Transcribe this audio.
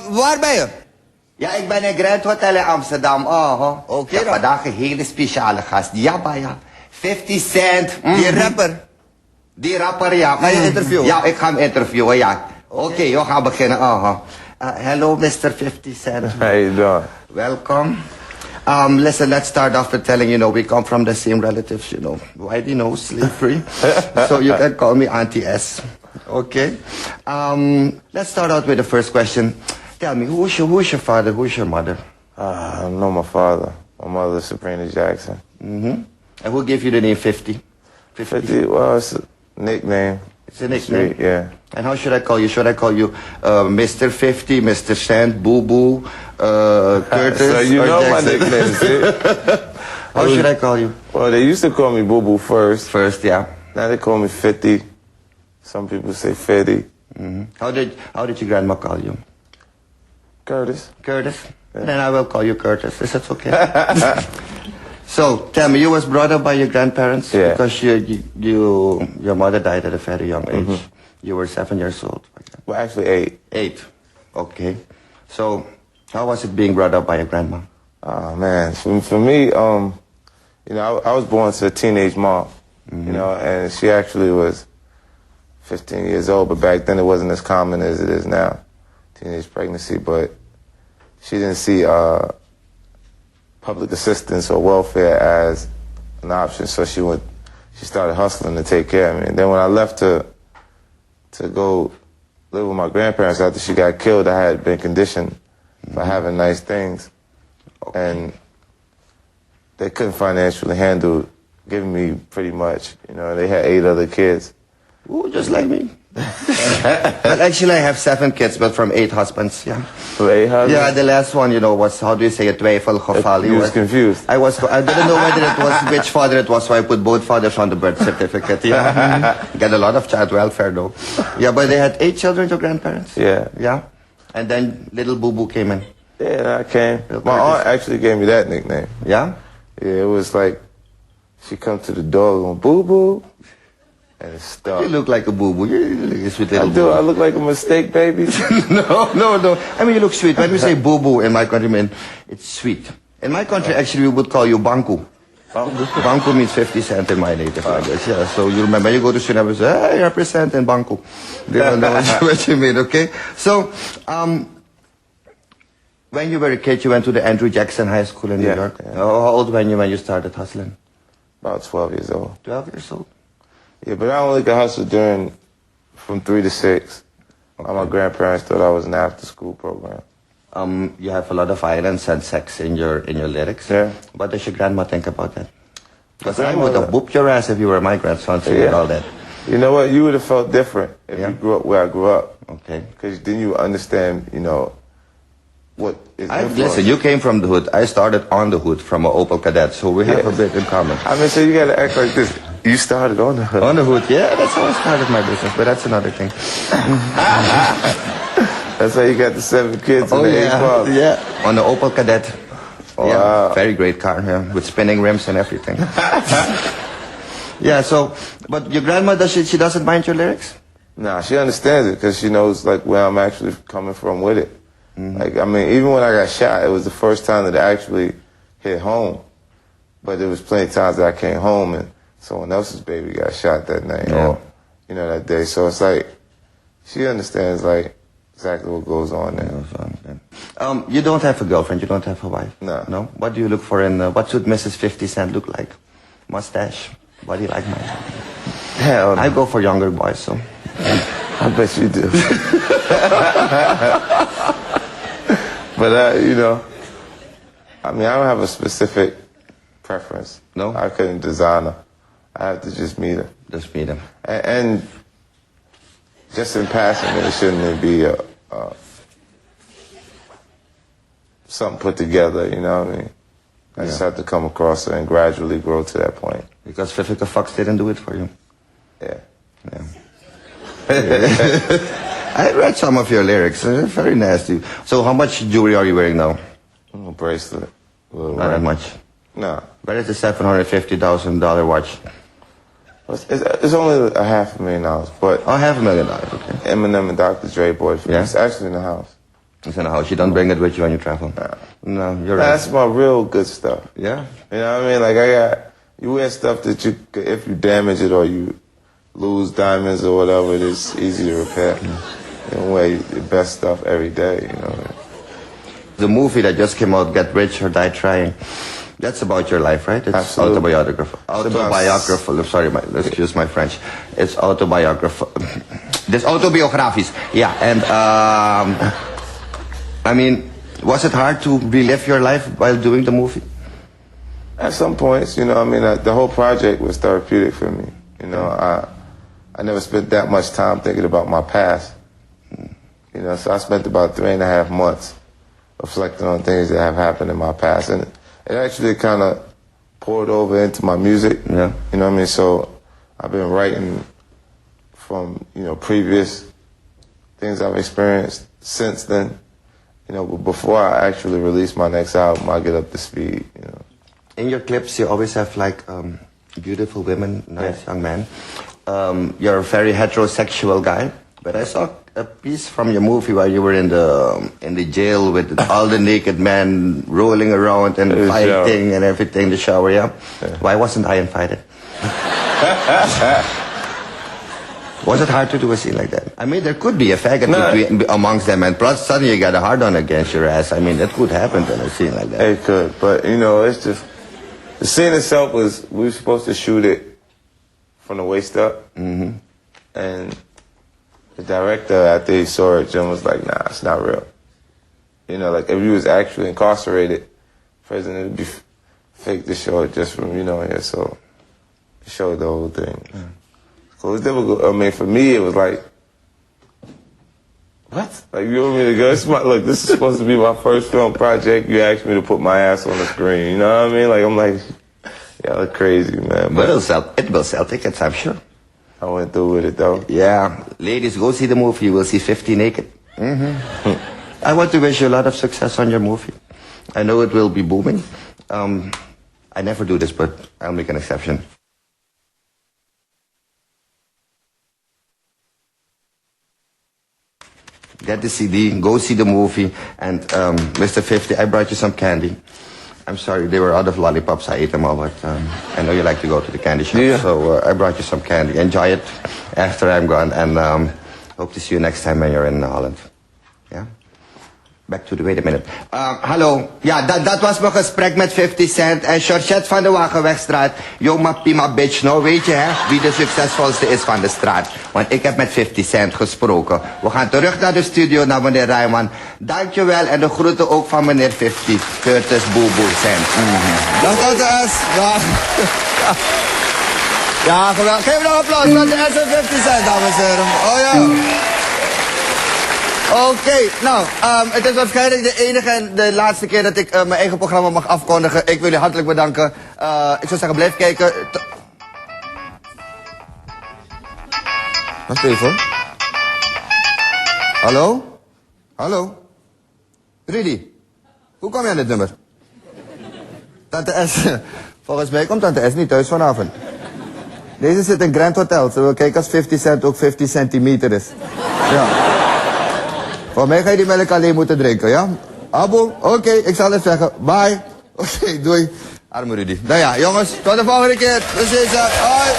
waar ben je? Ja, ik ben in Grand Hotel in Amsterdam. Oké Ja, dan. vandaag een hele speciale gast. Ja, maar ja. 50 Cent. Die rapper. Die rapper, ja. Ga je interviewen? Ja, ik ga hem interviewen, ja. Oké, we gaan beginnen. Hello, Mr. 50 Cent. How you doing? Welcome. Listen, let's start off with telling, we come from the same relatives, Whitey knows, slave free. So you can call me Auntie S. Okay? Let's start out with the first question. Tell me, who's your father, who's your mother? I know my father. My mother is Sabrina Jackson. And who gave you the name 50? 50, well, it's a nickname. It's a nickname? Street, yeah. And how should I call you? Should I call you Mr. 50, Mr. Cent, Boo Boo, Curtis, So you or know Jackson? my nickname, see? How should I call you? Well, they used to call me Boo Boo first. First, yeah. Now they call me 50. Some people say 50. How did your grandma call you? Curtis. Curtis? Then I will call you Curtis. Is that okay? So, tell me, you was brought up by your grandparents? Yeah. Because your mother died at a very young age. You were 7 years old. Well, actually 8. 8. Okay. So, how was it being brought up by your grandma? Oh, man. For me, I was born to a teenage mom, and she actually was 15 years old, but back then it wasn't as common as it is now, teenage pregnancy, but she didn't see public assistance or welfare as an option, so she started hustling to take care of me. And then when I left to go live with my grandparents after she got killed, I had been conditioned by having nice things, and they couldn't financially handle giving me pretty much. They had 8 other kids. Ooh, just like me. But actually, I have 7 kids, but from 8 husbands, yeah. So 8 husbands? Yeah, the last one, was, how do you say it, twijfelgeval. You was confused. I didn't know whether it was which father it was, so I put both fathers on the birth certificate. Yeah. Get a lot of child welfare, though. Yeah, but they had 8 children, your grandparents? Yeah. Yeah? And then little Boo Boo came in. Yeah, I came. Little My Curtis. aunt actually gave me that nickname. Yeah? Yeah, it was like, she come to the door going, Boo Boo, and it stuck. You look like a Boo Boo. You look like a sweet little I do. Boo. I look like a mistake, baby. No. I mean, you look sweet. When we say Boo Boo in my country, it's sweet. In my country, actually, we would call you Banku. Banku means 50 cent in my native language. Yeah, so you remember, you go to Suriname and say, hey, represent in Banku. They don't know what you mean, okay? So, when you were a kid, you went to the Andrew Jackson High School in New York. Yeah. How old were you when you started hustling? About 12 years old. 12 years old. Yeah, but I only could hustle from 3 to 6. My grandparents thought I was an after-school program. You have a lot of violence and sex in your lyrics. Yeah. What does your grandma think about that? Because I would have whooped your ass if you were my grandson singing all that. You know what? You would have felt different if Yeah. you grew up where I grew up. Okay. Because then you understand, what is influence. Listen, you came from the hood. I started on the hood from an Opel Cadet, so we have a bit in common. I mean, so you got to act like this. You started on the hood. On the hood, yeah, that's how I started my business, but that's another thing. That's how you got the 7 kids and the 8 cars. Yeah, on the Opel Cadet. Wow. Yeah, very great car, yeah, with spinning rims and everything. Yeah, so, but your grandma, she doesn't mind your lyrics? Nah, she understands it because she knows like where I'm actually coming from with it. Like, I mean, even when I got shot, it was the first time that I actually hit home. But there was plenty of times that I came home and someone else's baby got shot that night or, that day. So it's like, she understands like exactly what goes on there. You don't have a girlfriend, you don't have a wife? No. No? What do you look for in, what should Mrs. 50 Cent look like? Mustache? Body like mine? Hell no. I go for younger boys, so. I bet you do. But, I mean, I don't have a specific preference. No? I couldn't design her. I have to just meet her. Just meet him. And just in passing, it shouldn't be something put together, you know what I mean? I just have to come across her and gradually grow to that point. Because Vivica Fox didn't do it for you. Yeah. I read some of your lyrics. They're very nasty. So how much jewelry are you wearing now? A bracelet. Not that much. No. Where is the $750,000 watch? It's only $500,000, but... Oh, $500,000, okay. Eminem and Dr. Dre bought it for me. Yeah? It's actually in the house. It's in the house. You don't bring it with you when you travel. No, you're right. That's my real good stuff. Yeah? You know what I mean? Like, you wear stuff that if you damage it or you lose diamonds or whatever, it's easy to repair. You don't wear your best stuff every day, you know. The movie that just came out, Get Rich or Die Trying, that's about your life, right? It's Absolutely. autobiographical. Autobiographical. Sorry, excuse my French. It's autobiographical. This autobiografisch. Yeah, and I mean, was it hard to relive your life while doing the movie? At some points, you know, I mean, the whole project was therapeutic for me. You know, I never spent that much time thinking about my past. You know, so I spent about 3.5 months reflecting on things that have happened in my past. And it actually kind of poured over into my music. Yeah. You know what I mean? So I've been writing from, you know, previous things I've experienced since then. You know, but before I actually release my next album, I get up to speed, you know. In your clips, you always have like beautiful women, nice young men. You're a very heterosexual guy, but I saw a piece from your movie where you were in the jail with all the naked men rolling around and fighting and everything, the shower, yeah? Why wasn't I invited? Was it hard to do a scene like that? I mean, there could be a faggot amongst them, and plus suddenly you got a hard-on against your ass. I mean, that could happen in a scene like that. It could, but, you know, it's just... The scene itself was, we were supposed to shoot it from the waist up. Mm-hmm. And the director, after he saw it, Jim was like, nah, it's not real. You know, like, if you was actually incarcerated, prison, it would be fake to show it just from, you know, here, so... Showed the whole thing. Mm. So it was difficult. I mean, for me, it was like, what? Like, you want me to go? Look, this is supposed to be my first film project. You asked me to put my ass on the screen. You know what I mean? Like, I'm like, y'all are crazy, man. But it will sell tickets, I'm sure. I went through with it, though. Yeah. Ladies, go see the movie. You will see 50 naked. Mm-hmm. I want to wish you a lot of success on your movie. I know it will be booming. I never do this, but I'll make an exception. Get the CD, go see the movie, and Mr. 50, I brought you some candy. I'm sorry, they were out of lollipops, I ate them all, but I know you like to go to the candy shop, so I brought you some candy. Enjoy it after I'm gone, and hope to see you next time when you're in Holland. Yeah? Back to the, wait a minute. Hallo, ja, dat was mijn gesprek met 50 Cent en Georgette van de Wagenwegstraat. Yo, ma pima bitch, nou weet je hè, wie de succesvolste is van de straat. Want ik heb met 50 Cent gesproken. We gaan terug naar de studio, naar meneer Raymann. Dankjewel en de groeten ook van meneer 50, Curtis Bobo Cent. Dag tante S. Ja. Ja, geweldig. Geef nog een applaus voor de S en 50 Cent, dames en heren. Oh ja. Oké, nou, het is waarschijnlijk de enige en de laatste keer dat ik mijn eigen programma mag afkondigen. Ik wil jullie hartelijk bedanken. Ik zou zeggen, blijf kijken. Wacht even. Hallo? Hallo? Rudy, hoe kom je aan dit nummer? Tante S, volgens mij komt Tante S niet thuis vanavond. Deze zit in Grand Hotel. Zullen we kijken als 50 Cent ook 50 centimeter is. Ja. Voor mij ga je die melk alleen moeten drinken, ja? Abo? Oké, ik zal het zeggen. Bye. Oké, doei. Arme Rudy. Nou ja, jongens, tot de volgende keer. Precies, hoi.